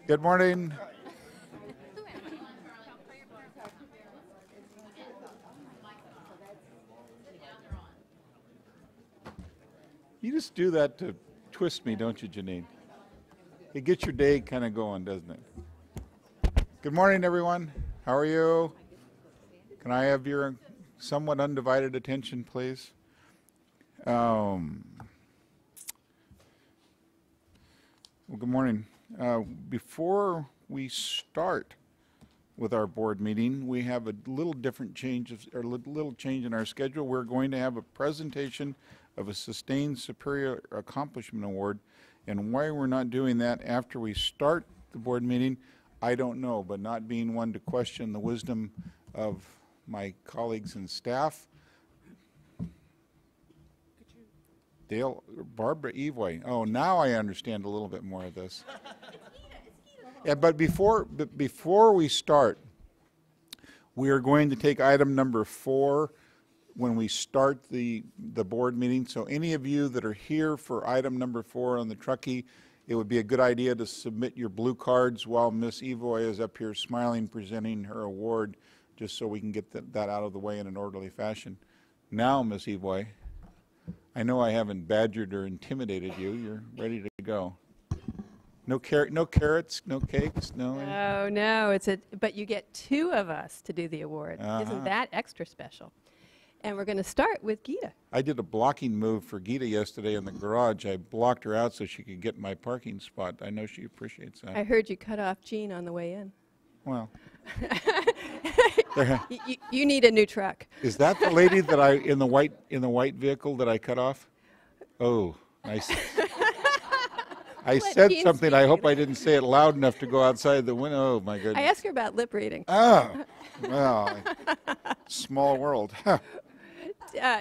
Good morning. You just do that to twist me, don't you, Janine? It gets your day kind of going, doesn't it? Good morning, everyone. How are you? Can I have your somewhat undivided attention, please? Well, good morning. Before we start with our board meeting, we have a little different change, or little change in our schedule. We're going to have a presentation of a Sustained Superior Accomplishment Award, and why we're not doing that after we start the board meeting, I don't know, but not being one to question the wisdom of my colleagues and staff. Dale, Barbara Evoy. Oh, now I understand a little bit more of this. Yeah, but before we start, we are going to take item number 4 when we start the board meeting. So any of you that are here for item number 4 on the Truckee, it would be a good idea to submit your blue cards while Miss Evoy is up here smiling, presenting her award, just so we can get that out of the way in an orderly fashion. Now, Miss Evoy, I know I haven't badgered or intimidated you. You're ready to go. No carrots, no cakes, no. No. But you get 2 of us to do the award. Isn't that extra special? And we're going to start with Gita. I did a blocking move for Gita yesterday in the garage. I blocked her out so she could get my parking spot. I know she appreciates that. I heard you cut off Jean on the way in. Well. You need a new truck. Is that the lady that in the white vehicle that I cut off? Oh, nice. I said something. I hope I didn't say it loud enough to go outside the window. Oh, my goodness. I asked her about lip reading. Oh, well, small world.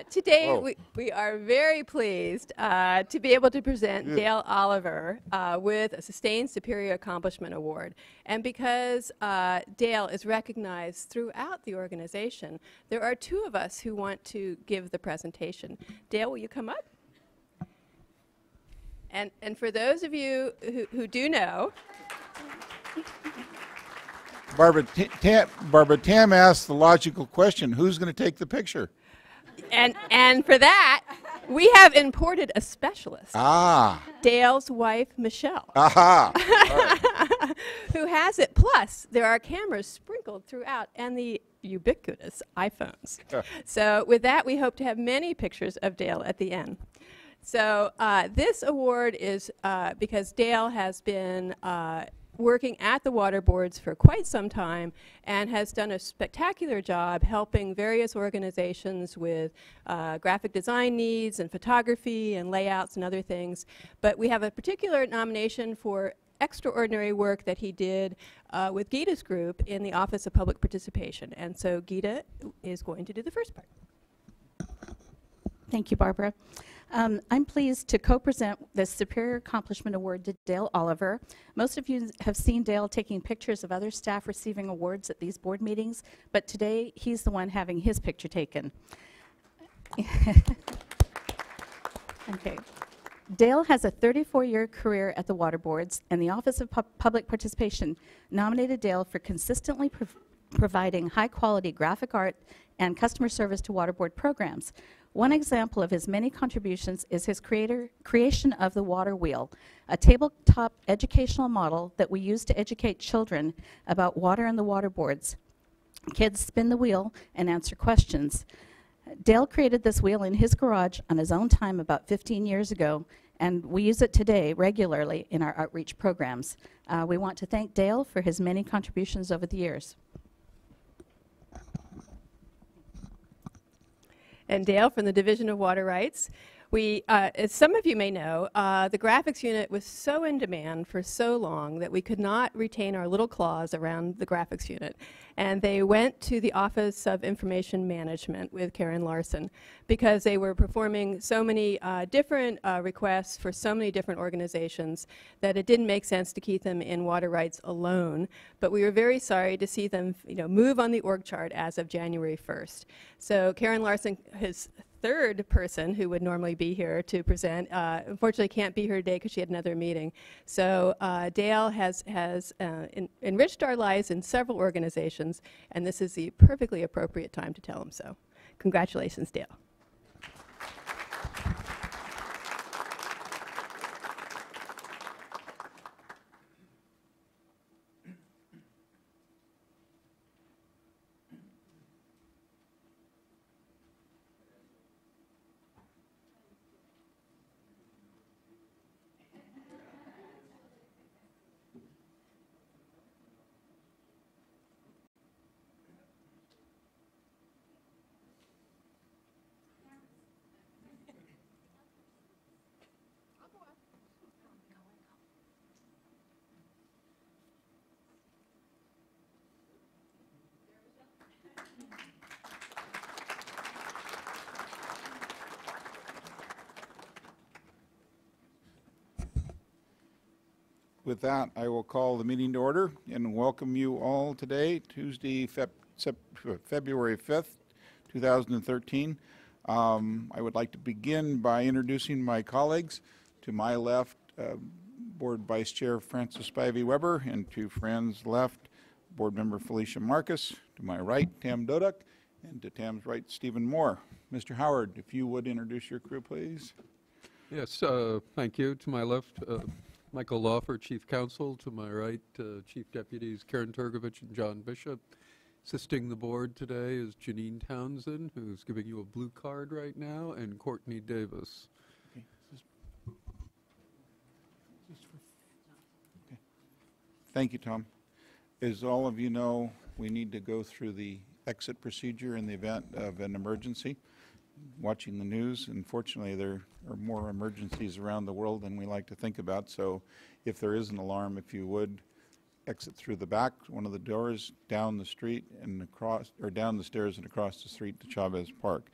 Today, we are very pleased to be able to present Dale Oliver with a Sustained Superior Accomplishment Award. And because Dale is recognized throughout the organization, there are 2 of us who want to give the presentation. Dale, will you come up? And for those of you who do know, Barbara Tam asked the logical question, who's going to take the picture? And for that, we have imported a specialist. Dale's wife, Michelle. Who has it. Plus, there are cameras sprinkled throughout and the ubiquitous iPhones. So with that, we hope to have many pictures of Dale at the end. So this award is because Dale has been working at the water boards for quite some time and has done a spectacular job helping various organizations with graphic design needs and photography and layouts and other things. But we have a particular nomination for extraordinary work that he did with Gita's group in the Office of Public Participation. And so Gita is going to do the first part. Thank you, Barbara. I'm pleased to co-present the Superior Accomplishment Award to Dale Oliver. Most of you have seen Dale taking pictures of other staff receiving awards at these board meetings, but today he's the one having his picture taken. Okay. Dale has a 34-year career at the water boards, and the Office of Public Participation nominated Dale for consistently providing high-quality graphic art and customer service to water board programs. One example of his many contributions is his creation of the Water Wheel, a tabletop educational model that we use to educate children about water and the water boards. Kids spin the wheel and answer questions. Dale created this wheel in his garage on his own time about 15 years ago, and we use it today regularly in our outreach programs. We want to thank Dale for his many contributions over the years. And Dale from the Division of Water Rights. As some of you may know, the graphics unit was so in demand for so long that we could not retain our little claws around the graphics unit. And they went to the Office of Information Management with Karen Larson because they were performing so many different requests for so many different organizations that it didn't make sense to keep them in water rights alone. But we were very sorry to see them move on the org chart as of January 1st. So Karen Larson has third person who would normally be here to present. Unfortunately, can't be here today because she had another meeting. So Dale has enriched our lives in several organizations, and this is the perfectly appropriate time to tell him so. Congratulations, Dale. With that, I will call the meeting to order and welcome you all today, Tuesday, February 5th, 2013. I would like to begin by introducing my colleagues. To my left, Board Vice Chair Francis Spivey Weber, and to Fran's left, Board Member Felicia Marcus. To my right, Tam Doduk, and to Tam's right, Stephen Moore. Mr. Howard, if you would introduce your crew, please. Yes, thank you. To my left, Michael Lawfer, Chief Counsel. To my right, Chief Deputies Karen Turgovich and John Bishop. Assisting the board today is Janine Townsend, who's giving you a blue card right now, and Courtney Davis. Okay. Okay. Thank you, Tom. As all of you know, we need to go through the exit procedure in the event of an emergency. Watching the news, unfortunately, there are more emergencies around the world than we like to think about. So if there is an alarm, if you would exit through the back, one of the doors, down the street and across, or down the stairs and across the street to Chavez Park.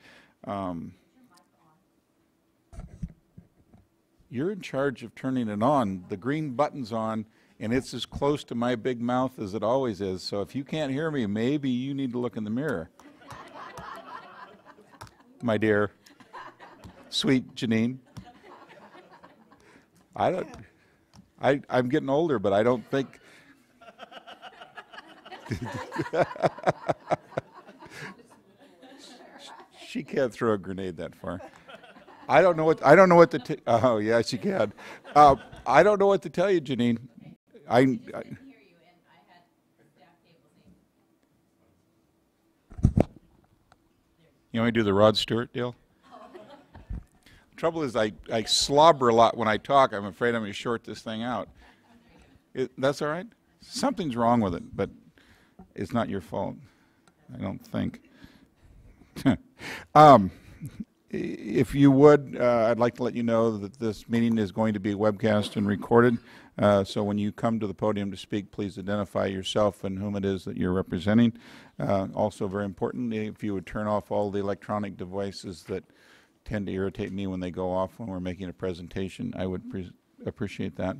You're in charge of turning it on. The green button's on, and it's as close to my big mouth as it always is. So if you can't hear me, maybe you need to look in the mirror. My dear, sweet Janine. I'm getting older, but I don't think. She can't throw a grenade that far. I don't know what to. Oh yeah, she can. I don't know what to tell you, Janine. You want me to do the Rod Stewart deal? The trouble is I slobber a lot when I talk. I'm afraid I'm going to short this thing out. That's all right? Something's wrong with it, but it's not your fault, I don't think. If you would, I'd like to let you know that this meeting is going to be webcast and recorded. So when you come to the podium to speak, please identify yourself and whom it is that you're representing. Also, very importantly, if you would turn off all the electronic devices that tend to irritate me when they go off when we're making a presentation, I would appreciate that.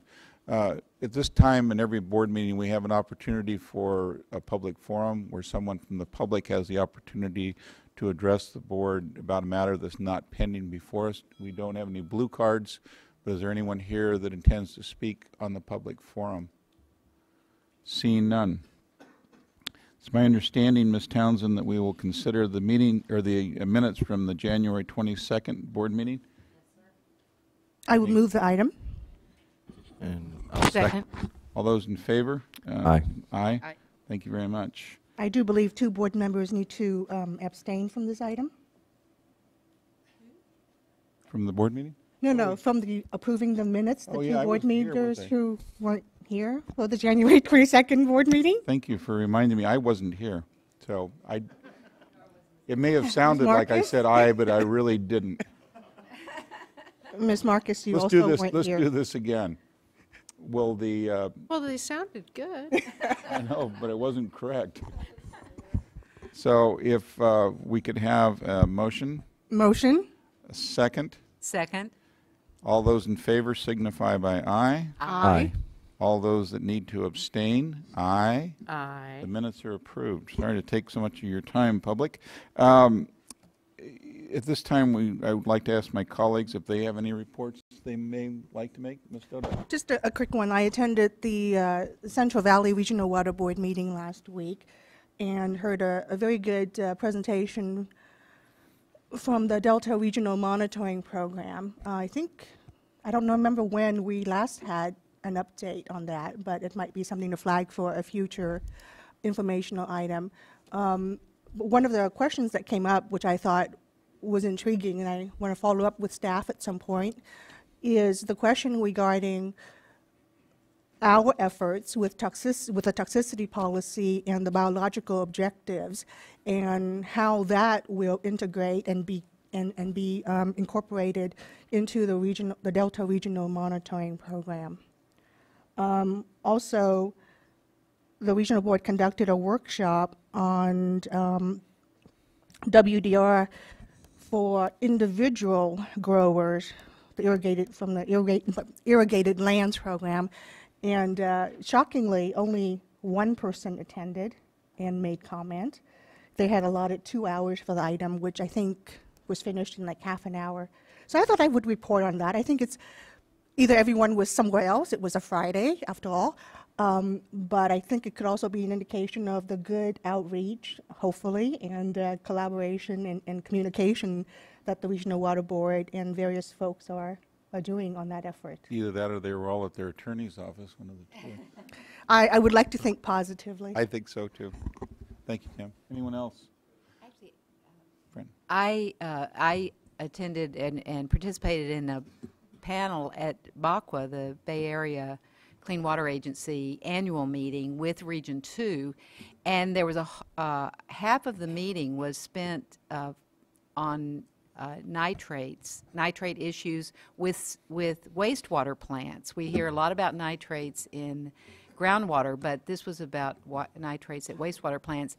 At this time in every board meeting, we have an opportunity for a public forum where someone from the public has the opportunity to address the board about a matter that's not pending before us. We don't have any blue cards, but is there anyone here that intends to speak on the public forum? Seeing none. It's my understanding, Ms. Townsend, that we will consider the meeting or the minutes from the January 22nd board meeting. I would move the item. And I'll second. All those in favor? Aye. Aye. Aye. Thank you very much. I do believe 2 board members need to abstain from this item. From the board meeting? No, from the approving the minutes, the Oh, 2 yeah, I board wasn't here, was members I? who weren't here for the January 22nd board meeting. Thank you for reminding me. I wasn't here. So it may have sounded like I Marcus? said aye, but I really didn't. Ms. Marcus, you Let's also do this. weren't Let's here. do this again. Will the Well, they sounded good. I know, but it wasn't correct. So if we could have a motion, Motion. a second. Second. All those in favor signify by aye. Aye. All those that need to abstain, aye. The Aye. minutes are approved. Sorry to take so much of your time, public. At this time, I would like to ask my colleagues if they have any reports they may like to make. Ms. Dodo? Just a quick one. I attended the Central Valley Regional Water Board meeting last week and heard a very good presentation from the Delta Regional Monitoring Program. I don't remember when we last had an update on that, but it might be something to flag for a future informational item. One of the questions that came up, which I thought was intriguing, and I want to follow up with staff at some point, is the question regarding our efforts with the toxicity policy and the biological objectives, and how that will integrate and be incorporated into the Delta Regional Monitoring Program. Also, the Regional Board conducted a workshop on WDR for individual growers, from the Irrigated Lands Program, and shockingly, only one person attended and made comment. They had allotted 2 hours for the item, which I think was finished in like half an hour. So I thought I would report on that. I think it's either everyone was somewhere else, it was a Friday after all, but I think it could also be an indication of the good outreach, hopefully, and collaboration and communication that the Regional Water Board and various folks are doing on that effort. Either that or they were all at their attorney's office, one of the two. I would like to think positively. I think so, too. Thank you, Kim. Anyone else? Actually, Friend. I attended and participated in a panel at BACWA, the Bay Area Clean Water Agency annual meeting with Region 2, and there was half of the meeting was spent on nitrate issues with wastewater plants. We hear a lot about nitrates in groundwater, but this was about nitrates at wastewater plants.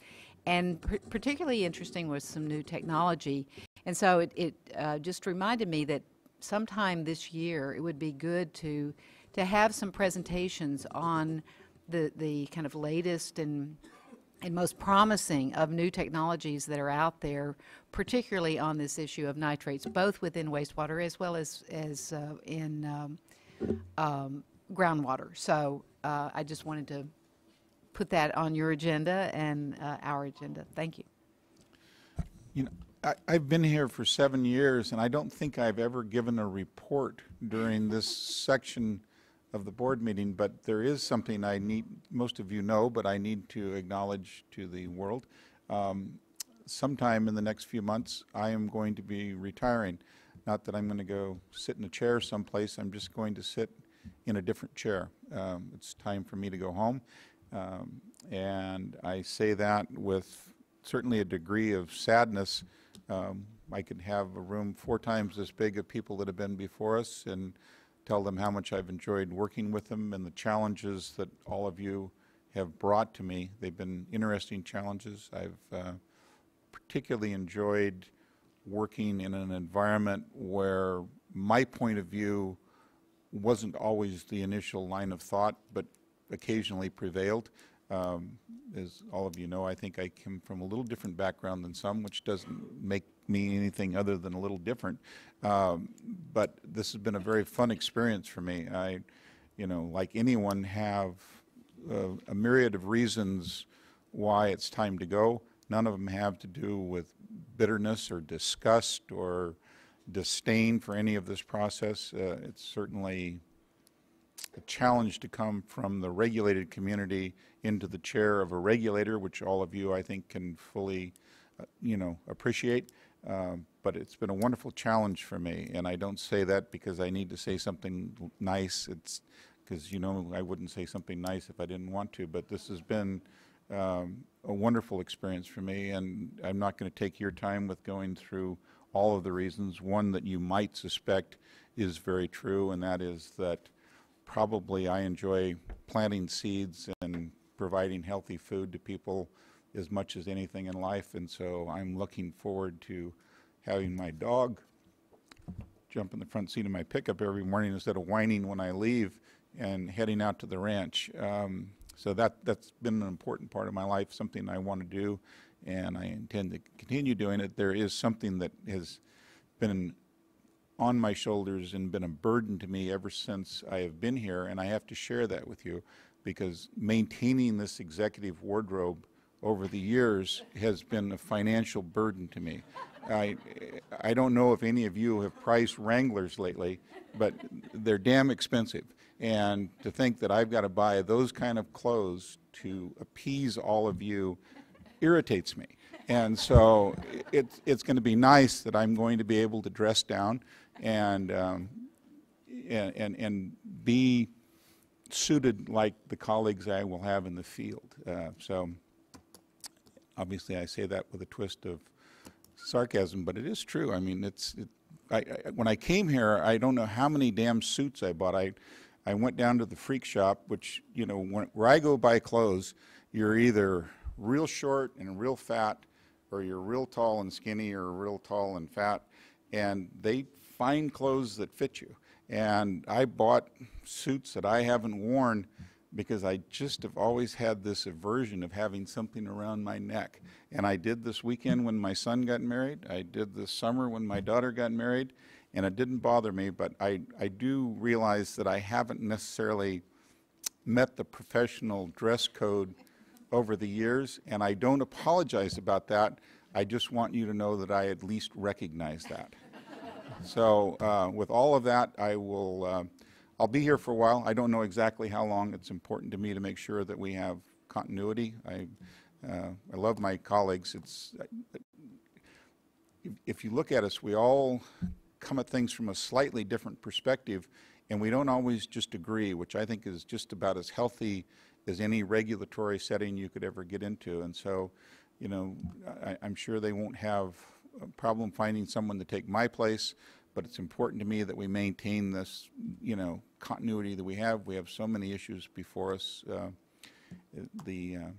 And particularly interesting was some new technology. And so it just reminded me that sometime this year it would be good to have some presentations on the kind of latest and most promising of new technologies that are out there, particularly on this issue of nitrates, both within wastewater as well as in groundwater. So I just wanted to put that on your agenda and our agenda. Thank you. You know, I've been here for 7 years, and I don't think I've ever given a report during this section of the board meeting, but there is something I need, most of you know, but I need to acknowledge to the world. Sometime in the next few months, I am going to be retiring. Not that I'm going to go sit in a chair someplace, I'm just going to sit in a different chair. It's time for me to go home, and I say that with certainly a degree of sadness. I could have a room 4 times this big of people that have been before us and tell them how much I've enjoyed working with them and the challenges that all of you have brought to me. They've been interesting challenges. I've particularly enjoyed working in an environment where my point of view wasn't always the initial line of thought, but occasionally prevailed. As all of you know, I think I come from a little different background than some, which doesn't make me anything other than a little different. But this has been a very fun experience for me. I, like anyone, have a myriad of reasons why it's time to go. None of them have to do with bitterness or disgust or disdain for any of this process. It's certainly a challenge to come from the regulated community into the chair of a regulator, which all of you, I think, can fully, appreciate. But it's been a wonderful challenge for me, and I don't say that because I need to say something nice. It's because, I wouldn't say something nice if I didn't want to, but this has been a wonderful experience for me, and I'm not going to take your time with going through all of the reasons. One that you might suspect is very true, and that is that probably I enjoy planting seeds and providing healthy food to people as much as anything in life, and so I'm looking forward to having my dog jump in the front seat of my pickup every morning instead of whining when I leave and heading out to the ranch. So that's been an important part of my life, something I want to do, and I intend to continue doing it. There is something that has been on my shoulders and been a burden to me ever since I have been here, and I have to share that with you, because maintaining this executive wardrobe over the years has been a financial burden to me. I don't know if any of you have priced Wranglers lately, but they're damn expensive. And to think that I've got to buy those kind of clothes to appease all of you irritates me. And so it's going to be nice that I'm going to be able to dress down and be suited like the colleagues I will have in the field. So obviously I say that with a twist of sarcasm, but it is true. I mean, when I came here, I don't know how many damn suits I bought. I went down to the freak shop, which, you know, where I go buy clothes, you're either real short and real fat, or you're real tall and skinny, or real tall and fat, and they find clothes that fit you. And I bought suits that I haven't worn because I just have always had this aversion of having something around my neck. And I did this weekend when my son got married. I did this summer when my daughter got married, and it didn't bother me, but I do realize that I haven't necessarily met the professional dress code over the years, and I don't apologize about that. I just want you to know that I at least recognize that. So with all of that, I'll be here for a while. I don't know exactly how long. It's important to me to make sure that we have continuity. I love my colleagues. If you look at us, we all come at things from a slightly different perspective, and we don't always just agree, which I think is just about as healthy as any regulatory setting you could ever get into. And so, you know, I'm sure they won't have a problem finding someone to take my place, but it's important to me that we maintain this, you know, continuity that we have. We have so many issues before us. The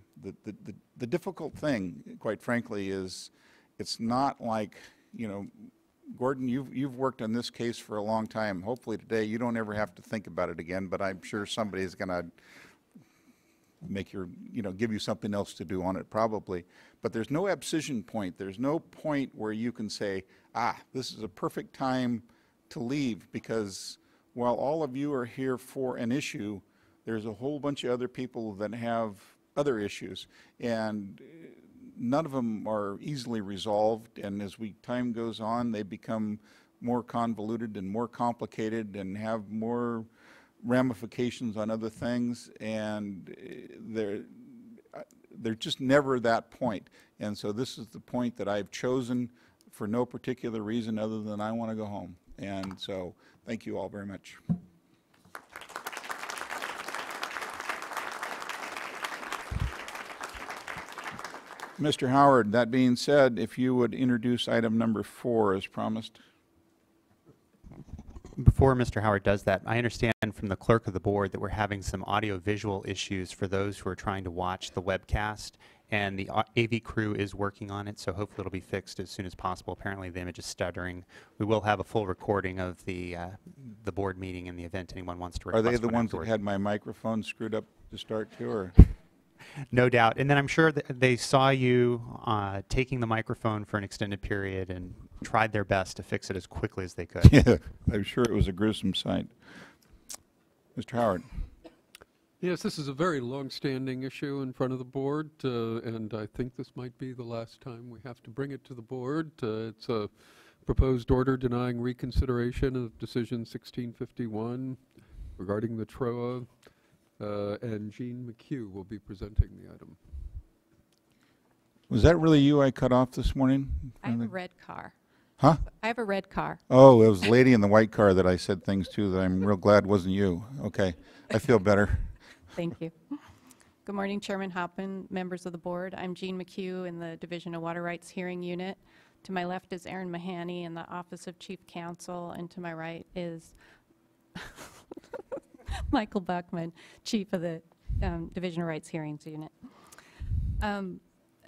difficult thing, quite frankly, is it's not like, you know, Gordon, you've worked on this case for a long time. Hopefully today you don't ever have to think about it again, but I'm sure somebody's going to make give you something else to do on it probably. But there's no abscission point. There's no point where you can say, this is a perfect time to leave, because while all of you are here for an issue, there's a whole bunch of other people that have other issues, and none of them are easily resolved, and as time goes on, they become more convoluted and more complicated and have more ramifications on other things, and they're just never that point. And so this is the point that I've chosen for no particular reason other than I want to go home. And so thank you all very much. Mr. Howard, that being said, if you would introduce item number 4 as promised. Before Mr. Howard does that, I understand from the clerk of the board that we're having some audio-visual issues for those who are trying to watch the webcast, and the AV crew is working on it, so hopefully it'll be fixed as soon as possible. Apparently the image is stuttering. We will have a full recording of the board meeting in the event anyone wants to request. Are they the one ones afterward. that had my microphone screwed up to start too, or? No doubt. And then I'm sure that they saw you taking the microphone for an extended period and tried their best to fix it as quickly as they could. Yeah, I'm sure it was a gruesome sight. Mr. Howard. Yes, this is a very long-standing issue in front of the board, and I think this might be the last time we have to bring it to the board. It's a proposed order denying reconsideration of Decision 1651 regarding the TROA, and Jean McHugh will be presenting the item. Was that really you I cut off this morning? I have a red car. Huh? I have a red car. Oh, it was the lady in the white car that I said things to that I'm real glad wasn't you. Okay, I feel better. Thank you. Good morning, Chairman Hoppen, members of the board. I'm Jean McHugh in the Division of Water Rights Hearing Unit. To my left is Aaron Mahoney in the Office of Chief Counsel, and to my right is Michael Buckman, Chief of the Division of Rights Hearings Unit.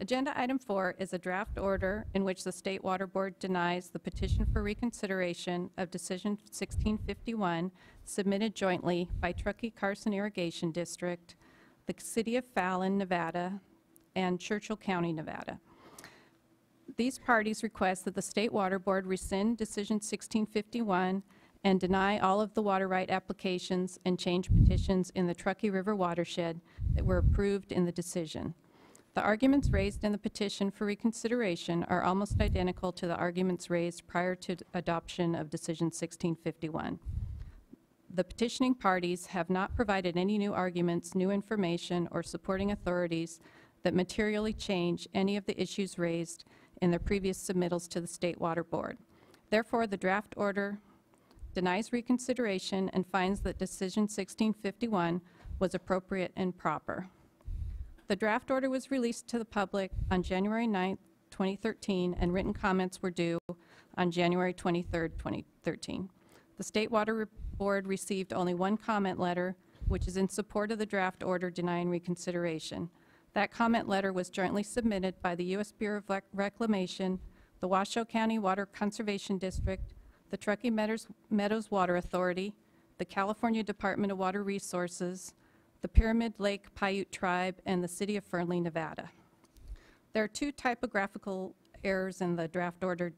Agenda item 4 is a draft order in which the State Water Board denies the petition for reconsideration of Decision 1651 submitted jointly by Truckee-Carson Irrigation District, the City of Fallon, Nevada, and Churchill County, Nevada. These parties request that the State Water Board rescind Decision 1651 and deny all of the water right applications and change petitions in the Truckee River watershed that were approved in the decision. The arguments raised in the petition for reconsideration are almost identical to the arguments raised prior to adoption of Decision 1651. The petitioning parties have not provided any new arguments, new information, or supporting authorities that materially change any of the issues raised in their previous submittals to the State Water Board. Therefore, the draft order denies reconsideration and finds that Decision 1651 was appropriate and proper. The draft order was released to the public on January 9th, 2013, and written comments were due on January 23rd, 2013. The State Water Board received only one comment letter, which is in support of the draft order denying reconsideration. That comment letter was jointly submitted by the U.S. Bureau of Reclamation, the Washoe County Water Conservation District, the Truckee Meadows Water Authority, the California Department of Water Resources, the Pyramid Lake Paiute Tribe, and the City of Fernley, Nevada. There are two typographical errors in the draft order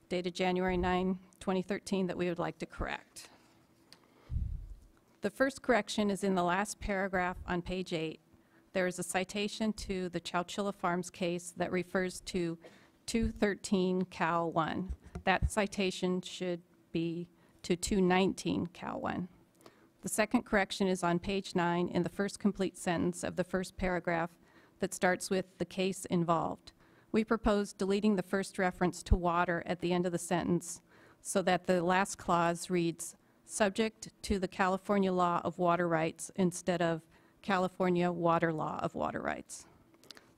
dated January 9, 2013 that we would like to correct. The first correction is in the last paragraph on page 8. There is a citation to the Chowchilla Farms case that refers to 213 Cal 1. That citation should be to 219 Cal 1. The second correction is on page 9 in the first complete sentence of the first paragraph that starts with the case involved. We propose deleting the first reference to water at the end of the sentence so that the last clause reads, subject to the California law of water rights instead of California water law of water rights.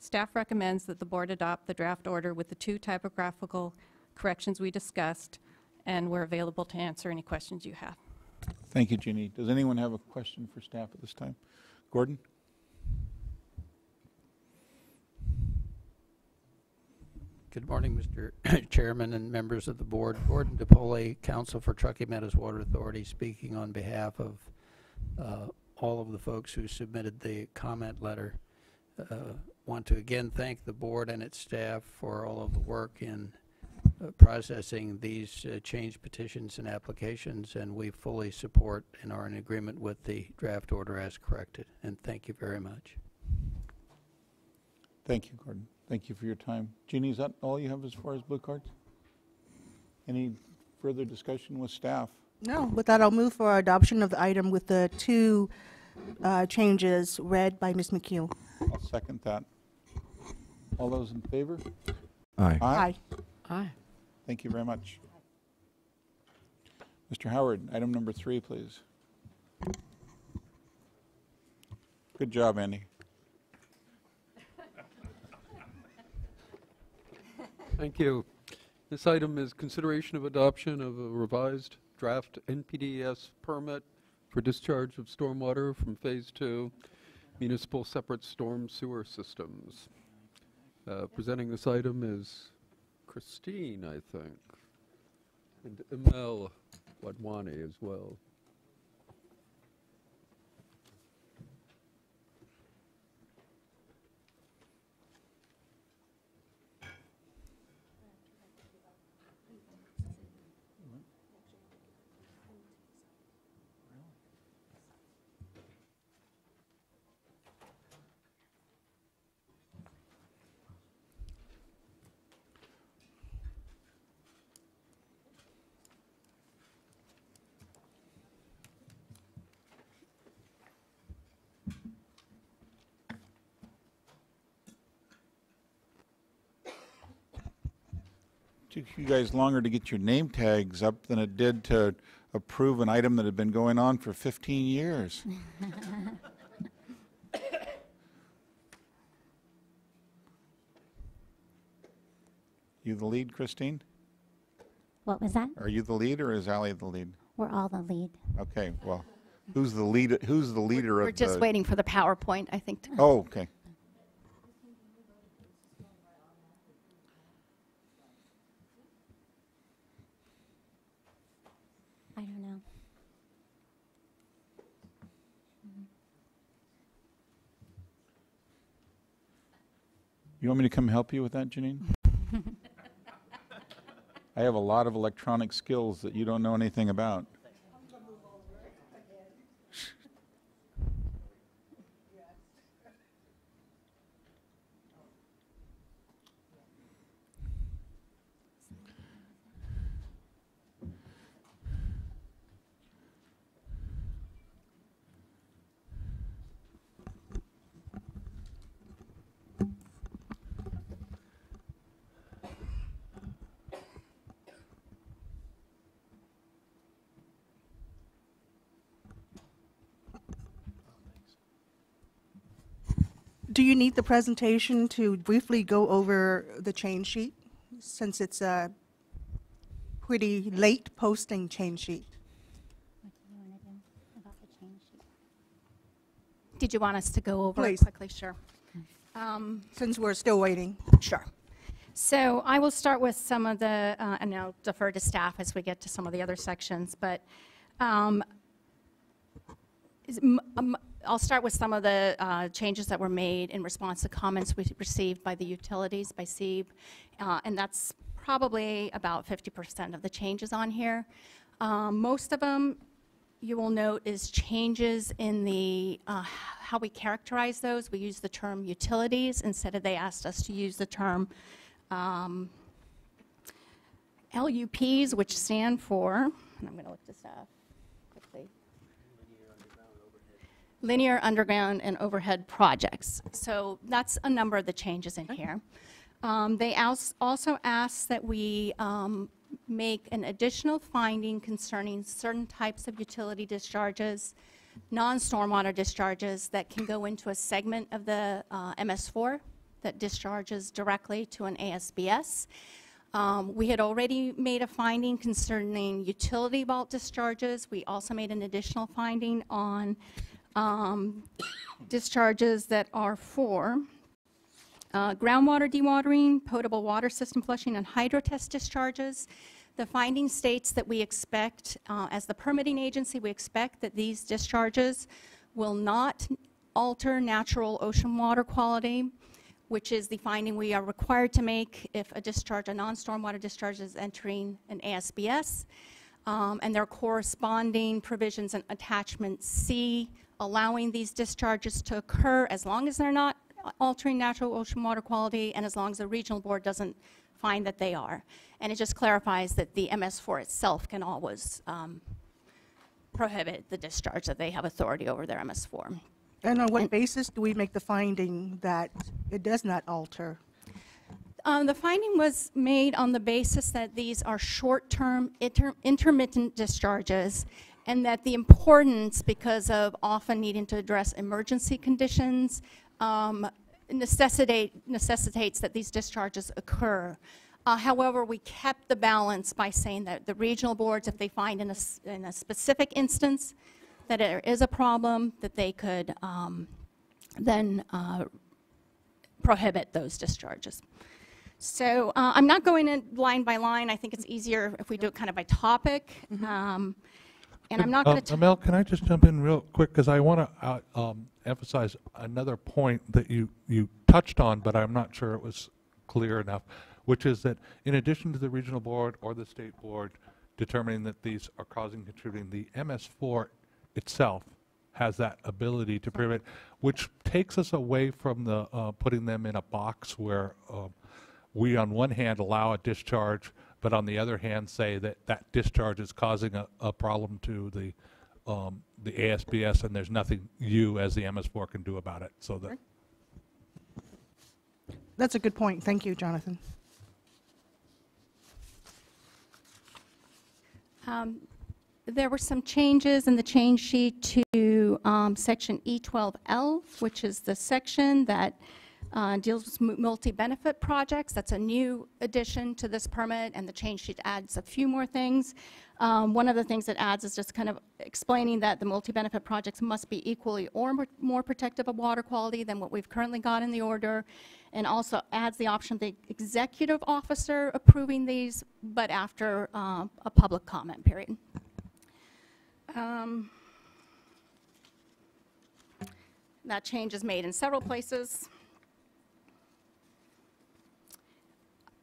Staff recommends that the board adopt the draft order with the two typographical corrections we discussed, and we're available to answer any questions you have. Thank you, Jeannie. Does anyone have a question for staff at this time? Gordon? Good morning, Mr. Chairman and members of the board. Gordon DePole, Counsel for Truckee Meadows Water Authority, speaking on behalf of all of the folks who submitted the comment letter. Want to again thank the board and its staff for all of the work in processing these change petitions and applications, and we fully support and are in agreement with the draft order as corrected. And thank you very much. Thank you, Gordon. Thank you for your time. Jeannie, is that all you have as far as blue cards? Any further discussion with staff? No, with that, I'll move for adoption of the item with the two changes read by Ms. McHugh. I'll second that. All those in favor? Aye. Aye. Aye. Thank you very much. Mr. Howard, item number 3, please. Good job, Andy. Thank you. This item is consideration of adoption of a revised draft NPDES permit for discharge of stormwater from Phase 2 municipal separate storm sewer systems. Presenting this item is Christine, I think, and Emel Wadwani as well. Took you guys longer to get your name tags up than it did to approve an item that had been going on for 15 years. You the lead, Christine? What was that? Are you the lead, or is Allie the lead? We're all the lead. Okay, well, who's the lead? Who's the leader of We're just waiting for the PowerPoint, I think. Oh, okay. I don't know. You want me to come help you with that, Janine? I have a lot of electronic skills that you don't know anything about. Do you need the presentation to briefly go over the change sheet, since it's a pretty late posting change sheet? What do you want to do about the change sheet? Did you want us to go over Please. it quickly? Sure. Since we're still waiting. Sure. So I will start with some of the, and I'll defer to staff as we get to some of the other sections, but I'll start with some of the changes that were made in response to comments we received by the utilities, by SEEB, and that's probably about 50% of the changes on here. Most of them, you will note, is changes in the how we characterize those. We use the term utilities instead of they asked us to use the term LUPs, which stand for, and I'm going to look this up quickly. Linear underground and overhead projects. So that's a number of the changes in here. They also ask that we make an additional finding concerning certain types of utility discharges, non-stormwater discharges that can go into a segment of the MS4 that discharges directly to an ASBS. We had already made a finding concerning utility vault discharges. We also made an additional finding on discharges that are for groundwater dewatering, potable water system flushing, and hydro test discharges. The finding states that we expect, as the permitting agency, we expect that these discharges will not alter natural ocean water quality, which is the finding we are required to make if a discharge, a non-stormwater discharge, is entering an ASBS. And there are corresponding provisions in attachment C allowing these discharges to occur as long as they're not altering natural ocean water quality and as long as the regional board doesn't find that they are. And it just clarifies that the MS4 itself can always prohibit the discharge, that they have authority over their MS4. And on what basis do we make the finding that it does not alter? The finding was made on the basis that these are short-term intermittent discharges, and that the importance, because of often needing to address emergency conditions, necessitates that these discharges occur. However, we kept the balance by saying that the regional boards, if they find in a specific instance that there is a problem, that they could then prohibit those discharges. So I'm not going in line by line. I think it's easier if we do it kind of by topic. And I'm not going to... Mel, can I just jump in real quick? Because I want to emphasize another point that you touched on, but I'm not sure it was clear enough, which is that in addition to the regional board or the state board determining that these are causing and contributing, the MS4 itself has that ability to prevent, which takes us away from the putting them in a box where we on one hand allow a discharge, but on the other hand say that that discharge is causing a problem to the ASBS, and there's nothing you as the MS4 can do about it. So that That's a good point. Thank you, Jonathan. There were some changes in the change sheet to section E12L, which is the section that deals with multi-benefit projects. That's a new addition to this permit, and the change sheet adds a few more things. One of the things it adds is just kind of explaining that the multi-benefit projects must be equally or more protective of water quality than what we've currently got in the order, and also adds the option of the executive officer approving these, but after a public comment period. That change is made in several places.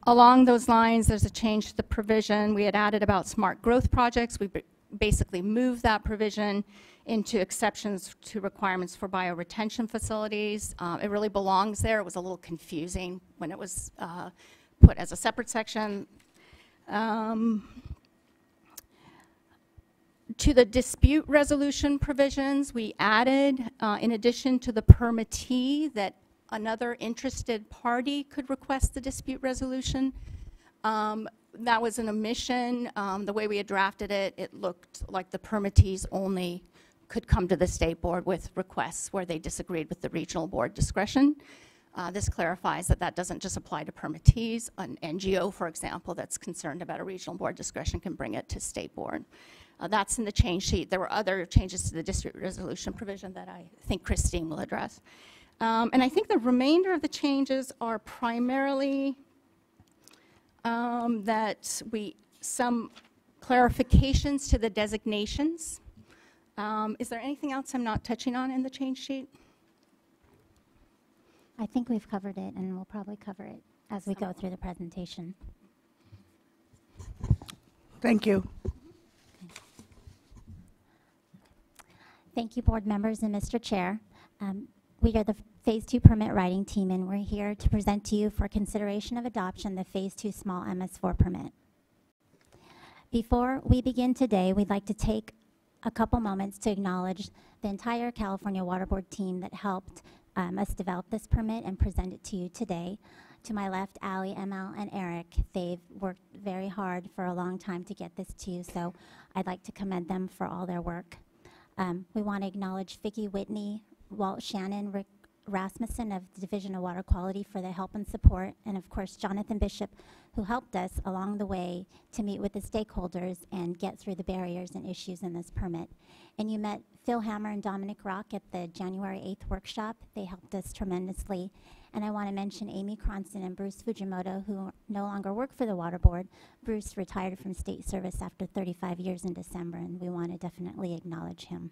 Along those lines, there's a change to the provision. We had added about smart growth projects. We basically moved that provision into exceptions to requirements for bioretention facilities. It really belongs there. It was a little confusing when it was put as a separate section. To the dispute resolution provisions, we added, in addition to the permittee, that another interested party could request the dispute resolution. That was an omission. The way we had drafted it, it looked like the permittees only could come to the state board with requests where they disagreed with the regional board discretion. This clarifies that that doesn't just apply to permittees. An NGO, for example, that's concerned about a regional board discretion can bring it to state board. That's in the change sheet. There were other changes to the dispute resolution provision that I think Christine will address. And I think the remainder of the changes are primarily some clarifications to the designations. Is there anything else I'm not touching on in the change sheet? I think we've covered it, and we'll probably cover it as we go through the presentation. Thank you. Thank you, board members and Mr. Chair. We are the Phase 2 permit writing team, and we're here to present to you for consideration of adoption the Phase 2 small MS4 permit. Before we begin today, we'd like to take a couple moments to acknowledge the entire California Water Board team that helped us develop this permit and present it to you today. To my left, Allie, ML, and Eric. They've worked very hard for a long time to get this to you, so I'd like to commend them for all their work. We want to acknowledge Vicki Whitney, Walt Shannon, Rick Rasmussen of the Division of Water Quality for their help and support, and of course Jonathan Bishop, who helped us along the way to meet with the stakeholders and get through the barriers and issues in this permit. And you met Phil Hammer and Dominic Rock at the January 8th workshop. They helped us tremendously. And I want to mention Amy Cranston and Bruce Fujimoto, who no longer work for the Water Board. Bruce retired from state service after 35 years in December, and we want to definitely acknowledge him.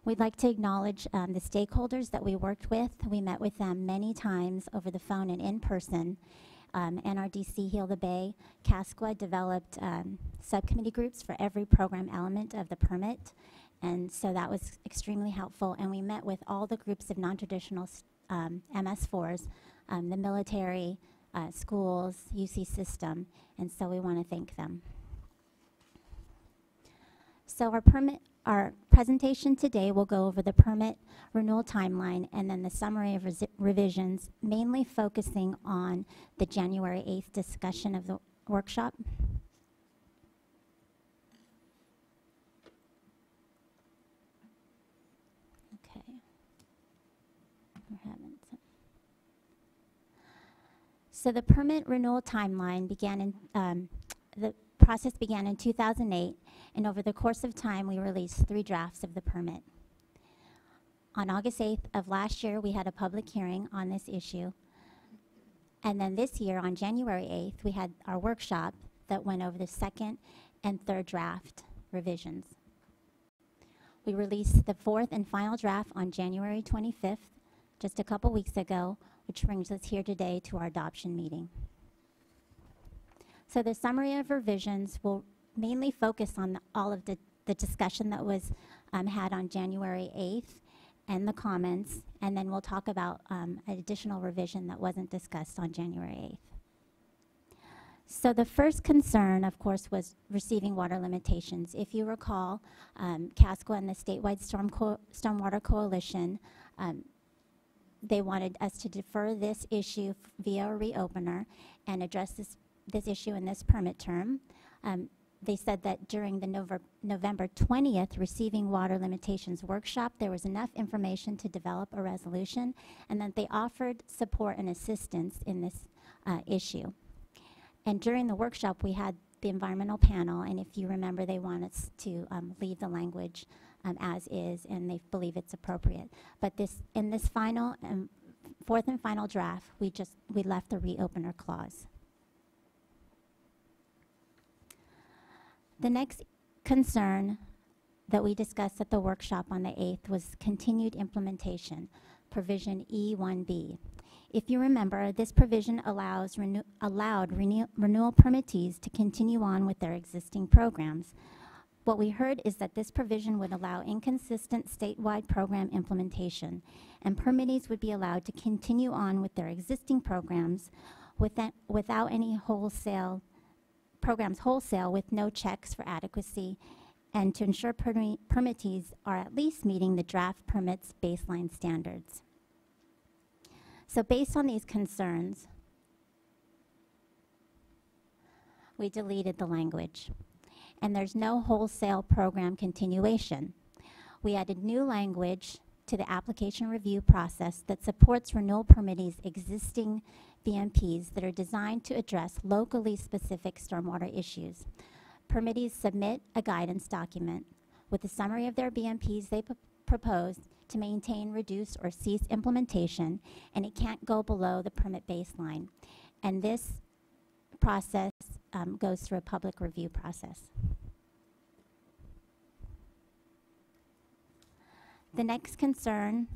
We'd like to acknowledge the stakeholders that we worked with. We met with them many times over the phone and in person. NRDC Heal the Bay, CASQA developed subcommittee groups for every program element of the permit, and so that was extremely helpful. And we met with all the groups of non-traditional MS4s, the military, schools, UC system, and so we want to thank them. So our presentation today will go over the permit renewal timeline and then the summary of revisions, mainly focusing on the January 8th discussion of the workshop. Okay. We're having some. So the permit renewal timeline began in, the process began in 2008, and over the course of time, we released 3 drafts of the permit. On August 8th of last year, we had a public hearing on this issue. And then this year, on January 8th, we had our workshop that went over the 2nd and 3rd draft revisions. We released the 4th and final draft on January 25th, just a couple weeks ago, which brings us here today to our adoption meeting. So the summary of revisions will mainly focus on all of the discussion that was had on January 8th and the comments, and then we'll talk about an additional revision that wasn't discussed on January 8th. So the first concern, of course, was receiving water limitations. If you recall, CASQA and the statewide Stormwater Coalition, they wanted us to defer this issue via a reopener and address this issue in this permit term. They said that during the November 20th receiving water limitations workshop, there was enough information to develop a resolution, and that they offered support and assistance in this issue. And during the workshop, we had the environmental panel, and if you remember, they want us to leave the language as is, and they believe it's appropriate. But in this final, 4th and final draft, we left the reopener clause. The next concern that we discussed at the workshop on the 8th was continued implementation, provision E1B. If you remember, this provision allowed renewal permittees to continue on with their existing programs. What we heard is that this provision would allow inconsistent statewide program implementation, and permittees would be allowed to continue on with their existing programs without any programs wholesale with no checks for adequacy, and to ensure permittees are at least meeting the draft permits baseline standards. So based on these concerns, we deleted the language. And there's no wholesale program continuation. We added new language to the application review process that supports renewal permittees' existing BMPs that are designed to address locally specific stormwater issues. Permittees submit a guidance document with a summary of their BMPs they propose to maintain, reduce, or cease implementation, and it can't go below the permit baseline. And this process goes through a public review process. The next concern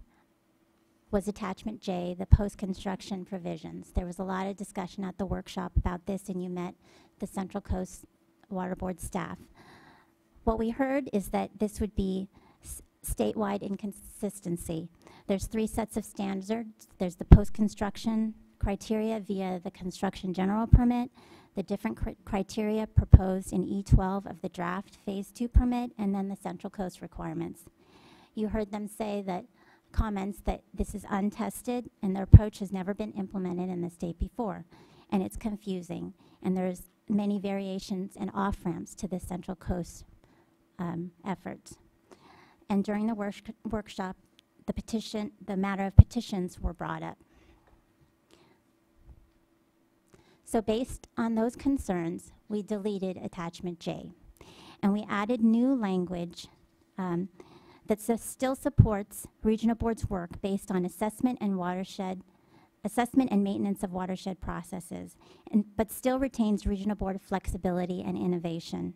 was Attachment J, the post-construction provisions. There was a lot of discussion at the workshop about this, and you met the Central Coast Water Board staff. What we heard is that this would be statewide inconsistency. There's 3 sets of standards. There's the post-construction criteria via the construction general permit, the different criteria proposed in E12 of the draft Phase 2 permit, and then the Central Coast requirements. You heard them say that comments that this is untested and their approach has never been implemented in the state before, and it's confusing, and there's many variations and off-ramps to the Central Coast efforts. And during the workshop, the matter of petitions were brought up. So based on those concerns, we deleted Attachment J, and we added new language that still supports regional board's work based on assessment and maintenance of watershed processes, but still retains regional board flexibility and innovation.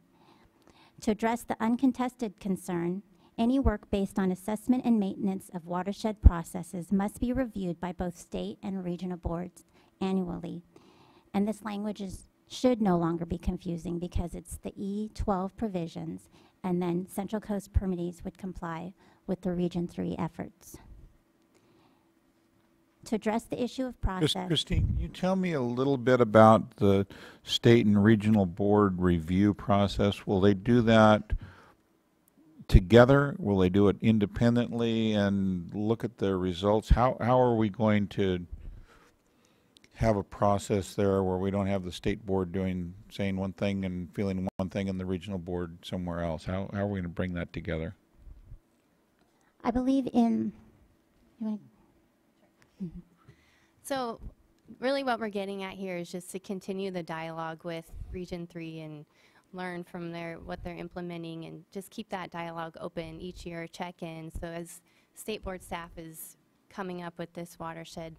To address the uncontested concern, any work based on assessment and maintenance of watershed processes must be reviewed by both state and regional boards annually. And this language should no longer be confusing because it's the E12 provisions, and then Central Coast permittees would comply with the Region 3 efforts. To address the issue of process. Christine, can you tell me a little bit about the state and regional board review process? Will they do that together? Will they do it independently and look at the results? How are we going to have a process there where we don't have the state board saying one thing and feeling one thing and the regional board somewhere else? How are we going to bring that together? I believe in, So really what we're getting at here is just to continue the dialogue with Region 3 and learn from what they're implementing, and just keep that dialogue open each year, check in. So as state board staff is coming up with this watershed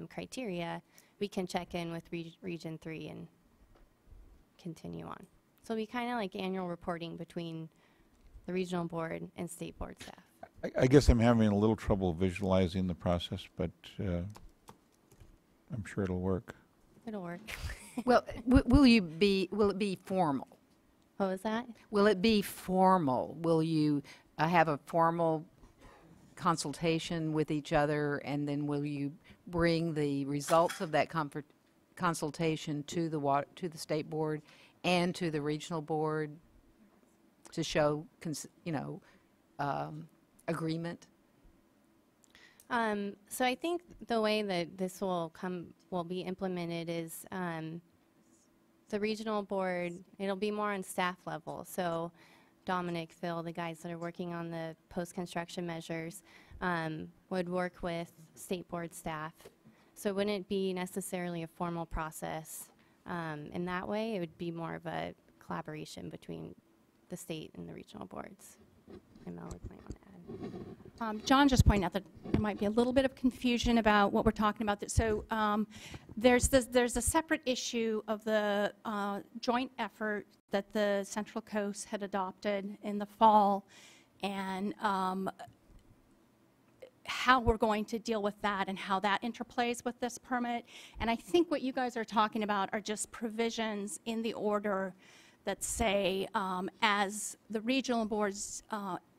criteria, we can check in with Region 3 and continue on. So it'll be kind of like annual reporting between the regional board and state board staff. I guess I'm having a little trouble visualizing the process, but I'm sure it'll work. It'll work. Well, will it be formal? What was that? Will it be formal? Will you have a formal consultation with each other, and then will you bring the results of that consultation to the state board and to the regional board to show, agreement? So I think the way that this will be implemented is the regional board, it'll be more on staff level. So Dominic, Phil, the guys that are working on the post-construction measures, would work with state board staff. So it wouldn't be necessarily a formal process. In that way, it would be more of a collaboration between the state and the regional boards. And Mel might want to add. John just pointed out that there might be a little bit of confusion about what we're talking about. So there's a separate issue of the joint effort that the Central Coast had adopted in the fall, and how we're going to deal with that and how that interplays with this permit. And I think what you guys are talking about are just provisions in the order that say, as the regional boards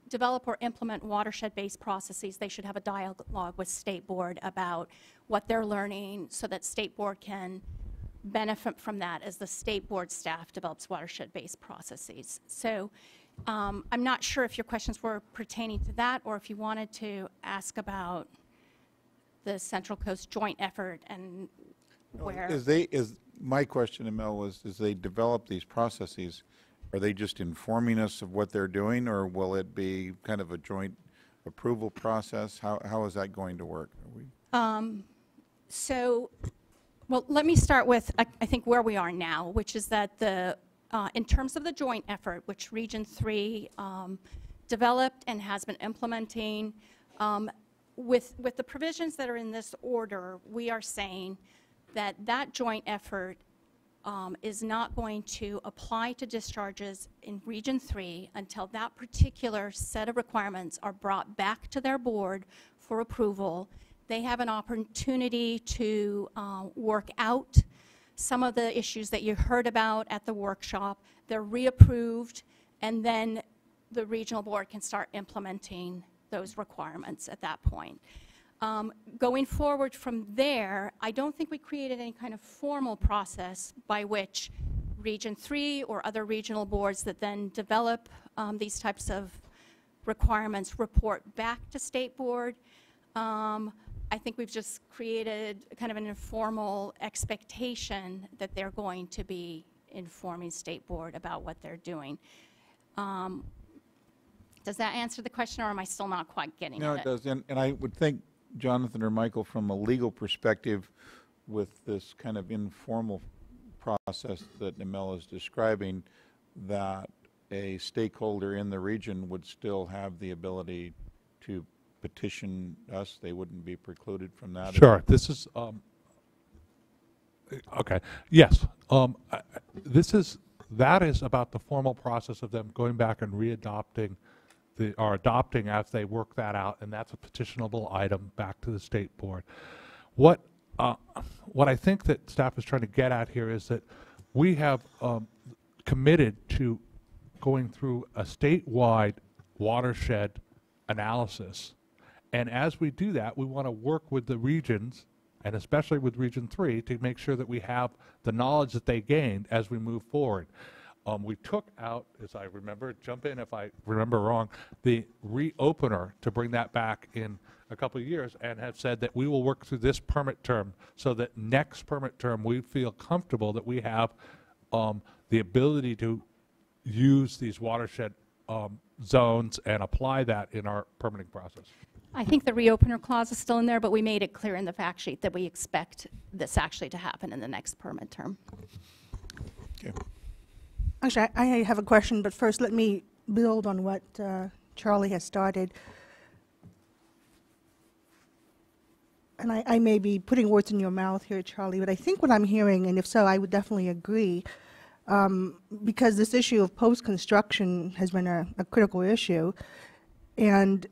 develop or implement watershed-based processes, they should have a dialogue with State Board about what they're learning so that State Board can benefit from that as the State Board staff develops watershed-based processes. So I'm not sure if your questions were pertaining to that or if you wanted to ask about the Central Coast joint effort and where. My question to Mel was, as they develop these processes, are they just informing us of what they're doing, or will it be kind of a joint approval process? How is that going to work? Well, let me start with, I think, where we are now, which is that in terms of the joint effort, which Region 3 developed and has been implementing, with the provisions that are in this order, we are saying that that joint effort is not going to apply to discharges in Region 3 until that particular set of requirements are brought back to their board for approval. They have an opportunity to work out some of the issues that you heard about at the workshop. They're reapproved, and then the regional board can start implementing those requirements at that point. Going forward from there, I don't think we created any kind of formal process by which Region 3 or other regional boards that then develop these types of requirements report back to State Board. I think we've just created kind of an informal expectation that they're going to be informing State Board about what they're doing. Does that answer the question, or am I still not quite getting it? No, it does. And I would think, Jonathan or Michael, from a legal perspective, with this kind of informal process that Namel is describing, that a stakeholder in the region would still have the ability to petition us. They wouldn't be precluded from that. Sure. This is okay. Yes. That is about the formal process of them going back and readopting or adopting as they work that out, and that's a petitionable item back to the State Board. What I think that staff is trying to get at here is that we have committed to going through a statewide watershed analysis, and as we do that, we want to work with the regions, and especially with Region 3, to make sure that we have the knowledge that they gained as we move forward. We took out, as I remember, jump in if I remember wrong, the reopener to bring that back in a couple of years, and have said that we will work through this permit term so that next permit term we feel comfortable that we have the ability to use these watershed zones and apply that in our permitting process. I think the reopener clause is still in there, but we made it clear in the fact sheet that we expect this actually to happen in the next permit term. Okay. Actually, I have a question, but first let me build on what Charlie has started. And I may be putting words in your mouth here, Charlie, but I think what I'm hearing, and if so, I would definitely agree, because this issue of post-construction has been a critical issue, and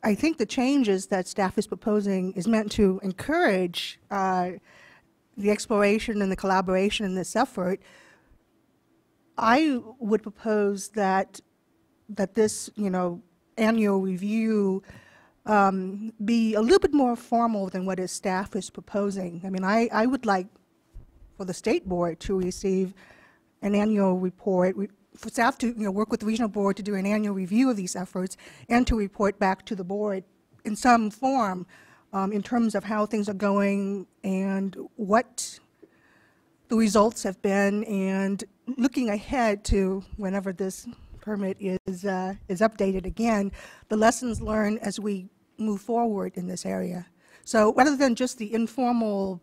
I think the changes that staff is proposing is meant to encourage the exploration and the collaboration in this effort. I would propose that this, annual review be a little bit more formal than what his staff is proposing. I mean, I would like for the State Board to receive an annual report, for staff to work with the regional board to do an annual review of these efforts, and to report back to the board in some form in terms of how things are going and what the results have been, and looking ahead to whenever this permit is updated again, the lessons learned as we move forward in this area. So rather than just the informal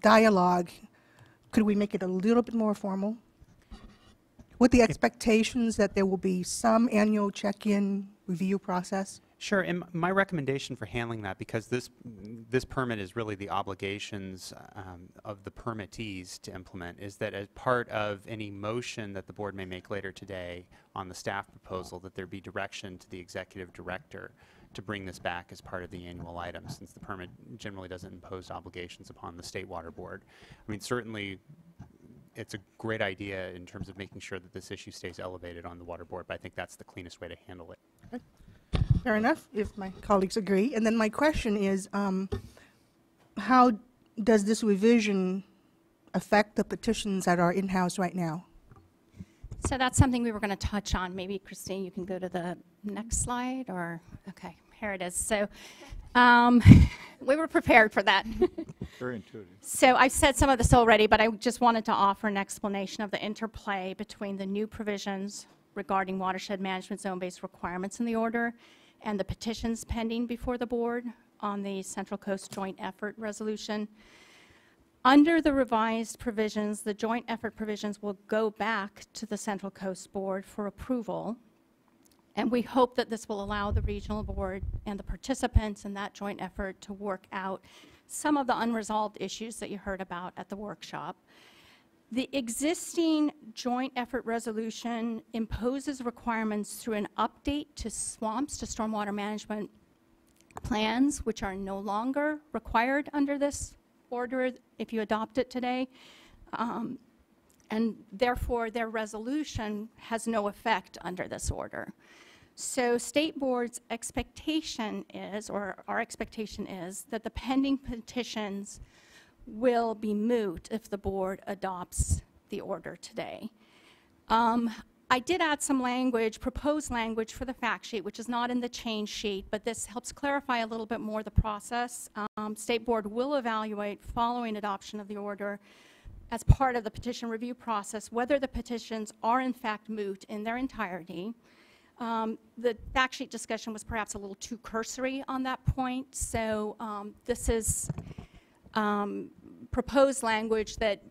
dialogue, could we make it a little bit more formal? With the expectations that there will be some annual check-in review process? Sure, and my recommendation for handling that, because this permit is really the obligations of the permittees to implement, is that as part of any motion that the board may make later today on the staff proposal, that there be direction to the executive director to bring this back as part of the annual item, since the permit generally doesn't impose obligations upon the State Water Board. I mean, certainly it's a great idea in terms of making sure that this issue stays elevated on the Water Board, but I think that's the cleanest way to handle it. Fair enough, if my colleagues agree. And then my question is, how does this revision affect the petitions that are in-house right now? So that's something we were going to touch on. Maybe, Christine, you can go to the next slide, or, okay, here it is. So we were prepared for that. Very intuitive. So I've said some of this already, but I just wanted to offer an explanation of the interplay between the new provisions regarding watershed management zone-based requirements in the order and the petitions pending before the board on the Central Coast Joint Effort Resolution. Under the revised provisions, the joint effort provisions will go back to the Central Coast Board for approval, and we hope that this will allow the regional board and the participants in that joint effort to work out some of the unresolved issues that you heard about at the workshop. The existing joint effort resolution imposes requirements through an update to SWAMPs, to stormwater management plans, which are no longer required under this order if you adopt it today. And therefore, their resolution has no effect under this order. So State Board's expectation is, or our expectation is, that the pending petitions will be moot if the board adopts the order today. I did add some language, proposed language for the fact sheet, which is not in the change sheet, but this helps clarify a little bit more the process. State Board will evaluate following adoption of the order as part of the petition review process whether the petitions are in fact moot in their entirety. The fact sheet discussion was perhaps a little too cursory on that point, so this is proposed language that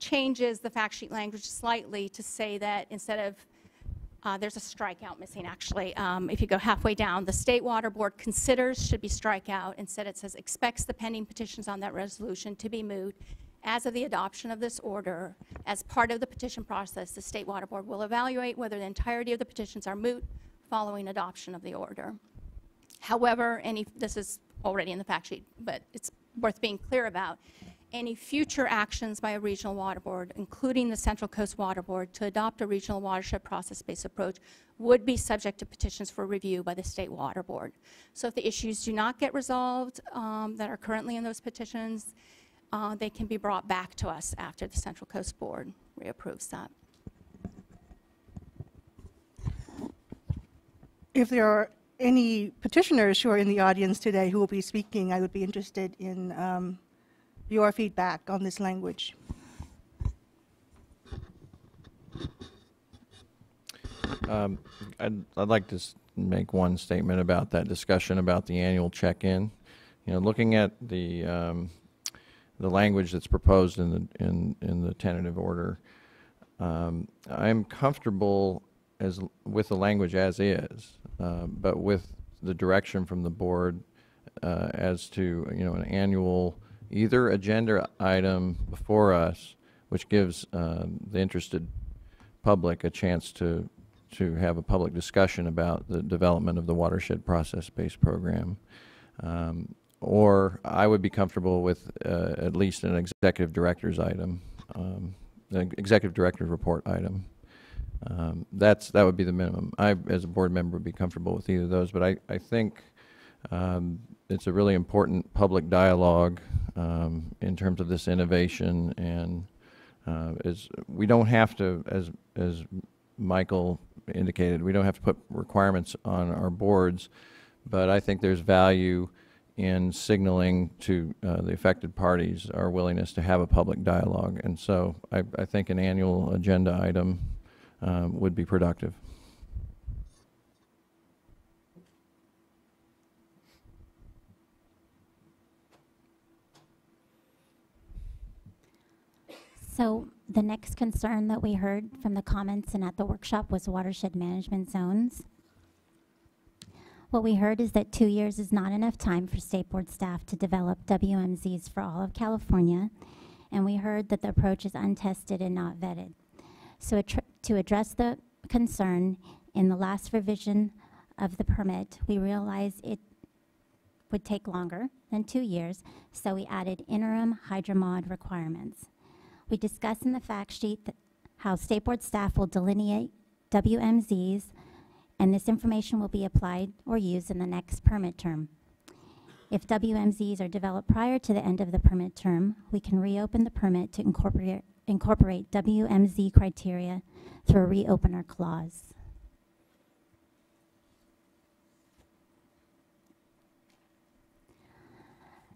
changes the fact sheet language slightly to say that instead of, there's a strikeout missing actually. If you go halfway down, the State Water Board considers should be strikeout. Instead it says expects the pending petitions on that resolution to be moot. As of the adoption of this order, as part of the petition process, the State Water Board will evaluate whether the entirety of the petitions are moot following adoption of the order. However, this is already in the fact sheet, but it's worth being clear about. Any future actions by a regional water board, including the Central Coast Water Board, to adopt a regional watershed process-based approach would be subject to petitions for review by the State Water Board. So if the issues do not get resolved that are currently in those petitions, they can be brought back to us after the Central Coast Board reapproves that. If there are any petitioners who are in the audience today who will be speaking, I would be interested in your feedback on this language. I'd like to make one statement about that discussion about the annual check-in. You know, looking at the language that's proposed in the tentative order, I'm comfortable with the language as is, but with the direction from the board as to an annual either agenda item before us, which gives the interested public a chance to have a public discussion about the development of the watershed process-based program. Or I would be comfortable with at least an executive director's item, the executive director's report item. That would be the minimum. I, as a board member, would be comfortable with either of those, but I think it's a really important public dialogue in terms of this innovation, and we don't have to, as Michael indicated, we don't have to put requirements on our boards, but I think there's value in signaling to the affected parties our willingness to have a public dialogue, and so I think an annual agenda item would be productive. So the next concern that we heard from the comments and at the workshop was watershed management zones. What we heard is that 2 years is not enough time for State Board staff to develop WMZs for all of California, and we heard that the approach is untested and not vetted. So to address the concern, in the last revision of the permit, we realized it would take longer than 2 years, so we added interim hydromod requirements. We discussed in the fact sheet how State Board staff will delineate WMZs, and this information will be applied or used in the next permit term. If WMZs are developed prior to the end of the permit term, we can reopen the permit to incorporate WMZ criteria through a reopener clause.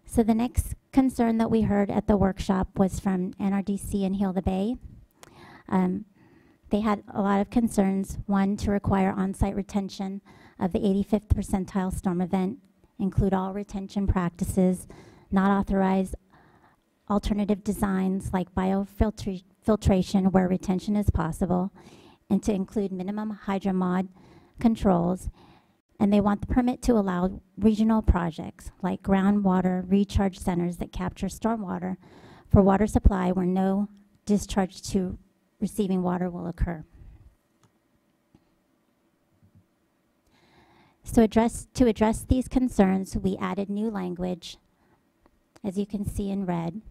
So the next concern that we heard at the workshop was from NRDC and Heal the Bay. They had a lot of concerns. One, to require on-site retention of the 85th percentile storm event, include all retention practices, not authorize alternative designs like biofiltration where retention is possible, and to include minimum hydromod controls. And they want the permit to allow regional projects like groundwater recharge centers that capture stormwater for water supply where no discharge to receiving water will occur. So to address these concerns, we added new language, as you can see in red.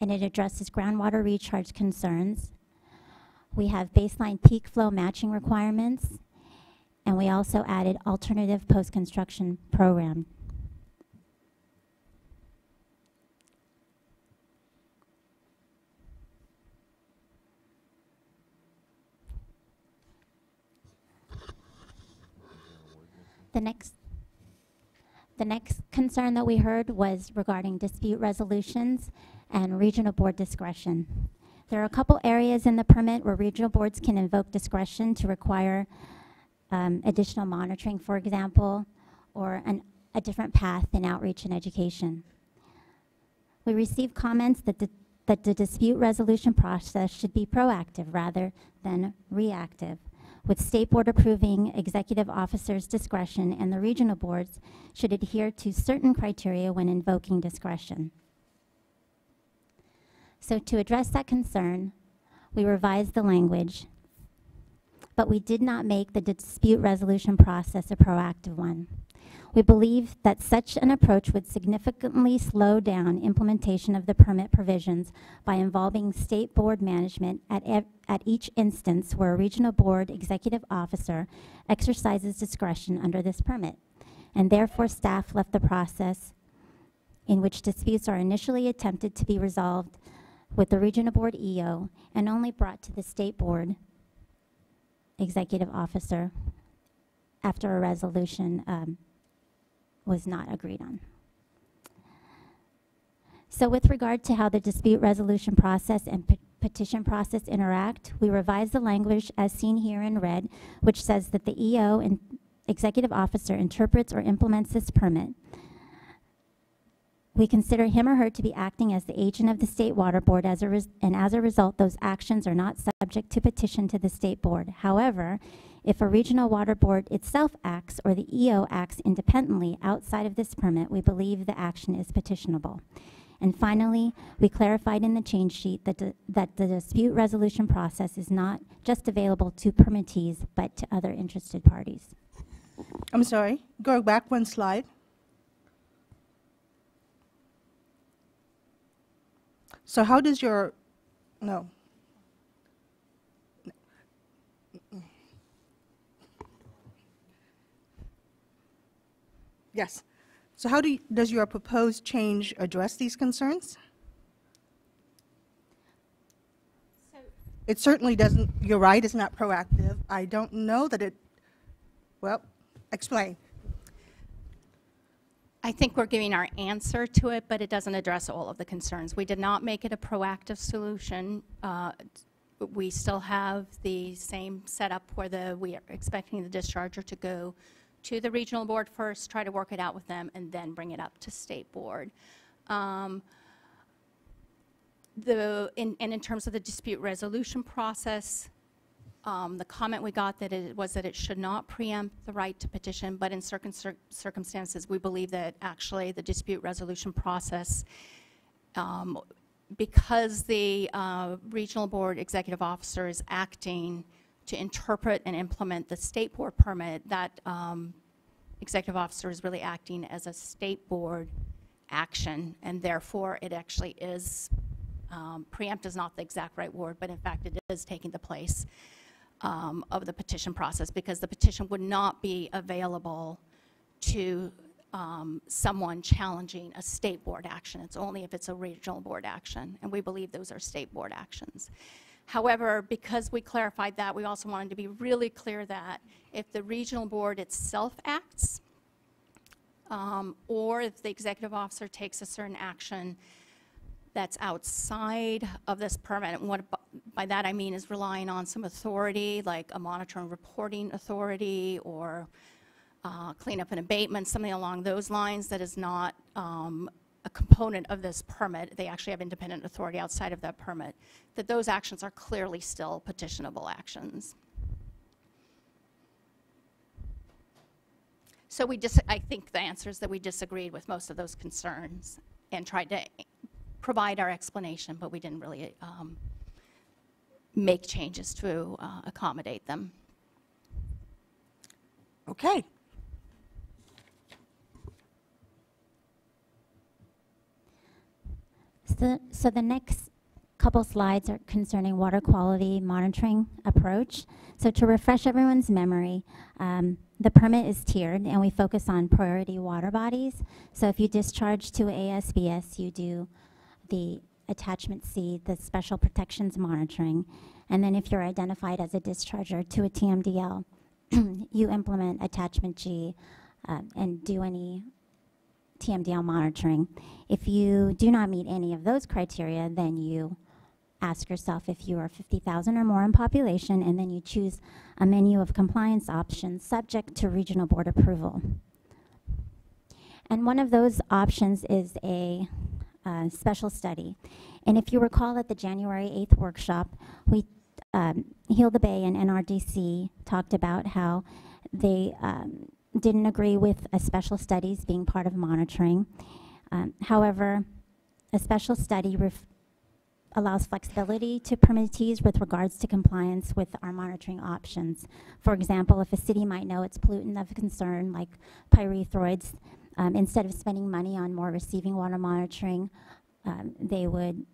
And it addresses groundwater recharge concerns. We have baseline peak flow matching requirements, and we also added alternative post-construction program. The next concern that we heard was regarding dispute resolutions and regional board discretion. There are a couple areas in the permit where regional boards can invoke discretion to require additional monitoring, for example, or a different path in outreach and education. We received comments that the dispute resolution process should be proactive rather than reactive, with State Board approving executive officers' discretion, and the regional boards should adhere to certain criteria when invoking discretion. So to address that concern, we revised the language, but we did not make the dispute resolution process a proactive one. We believe that such an approach would significantly slow down implementation of the permit provisions by involving State Board management at each instance where a regional board executive officer exercises discretion under this permit. And therefore, staff left the process in which disputes are initially attempted to be resolved with the regional board EO and only brought to the State Board executive officer after a resolution was not agreed on. So with regard to how the dispute resolution process and petition process interact, we revised the language as seen here in red, which says that the EO and executive officer interprets or implements this permit. We consider him or her to be acting as the agent of the State Water Board, and as a result, those actions are not subject to petition to the State Board. However, if a regional water board itself acts or the EO acts independently outside of this permit, we believe the action is petitionable. And finally, we clarified in the change sheet that the dispute resolution process is not just available to permittees, but to other interested parties. I'm sorry, go back one slide. So how does your, no. Yes. So how does your proposed change address these concerns? It certainly doesn't, you're right, it's not proactive. I don't know that it, well, explain. I think we're giving our answer to it, but it doesn't address all of the concerns. We did not make it a proactive solution. We still have the same setup where we are expecting the discharger to go to the regional board first, try to work it out with them, and then bring it up to State Board. And in terms of the dispute resolution process, the comment we got was that it should not preempt the right to petition, but in certain circumstances, we believe that actually the dispute resolution process, because the regional board executive officer is acting to interpret and implement the state board permit, that executive officer is really acting as a state board action, and therefore it actually is, preempt is not the exact right word, but in fact it is taking the place of the petition process, because the petition would not be available to someone challenging a state board action. It's only if it's a regional board action, and we believe those are state board actions. However, because we clarified that, we also wanted to be really clear that if the regional board itself acts, or if the executive officer takes a certain action that's outside of this permit, and what by that I mean is relying on some authority, like a monitoring reporting authority, or cleanup and abatement, something along those lines that is not a component of this permit. They actually have independent authority outside of that permit, that those actions are clearly still petitionable actions. So I think the answer is that we disagreed with most of those concerns and tried to provide our explanation, but we didn't really make changes to accommodate them. Okay. So the next couple slides are concerning water quality monitoring approach. So to refresh everyone's memory, the permit is tiered and we focus on priority water bodies. So if you discharge to ASBS, you do the attachment C, the special protections monitoring. And then if you're identified as a discharger to a TMDL, you implement attachment G and do any TMDL monitoring. If you do not meet any of those criteria, then you ask yourself if you are 50,000 or more in population, and then you choose a menu of compliance options subject to regional board approval. And one of those options is a special study. And if you recall at the January 8th workshop, we Heal the Bay and NRDC talked about how they didn't agree with a special studies being part of monitoring. However, a special study allows flexibility to permittees with regards to compliance with our monitoring options. For example, if a city might know its pollutant of concern, like pyrethroids, instead of spending money on more receiving water monitoring, they would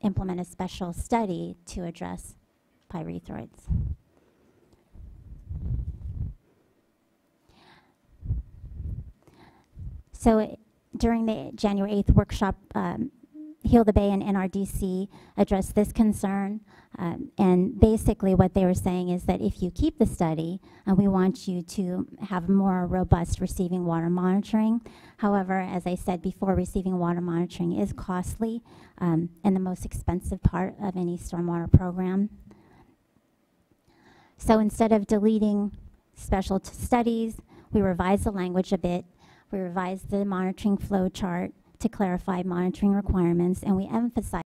implement a special study to address pyrethroids. So during the January 8th workshop, Heal the Bay and NRDC addressed this concern. And basically what they were saying is that if you keep the study, we want you to have more robust receiving water monitoring. However, as I said before, receiving water monitoring is costly and the most expensive part of any stormwater program. So instead of deleting special studies, we revised the language a bit. We revised the monitoring flow chart to clarify monitoring requirements, and we emphasized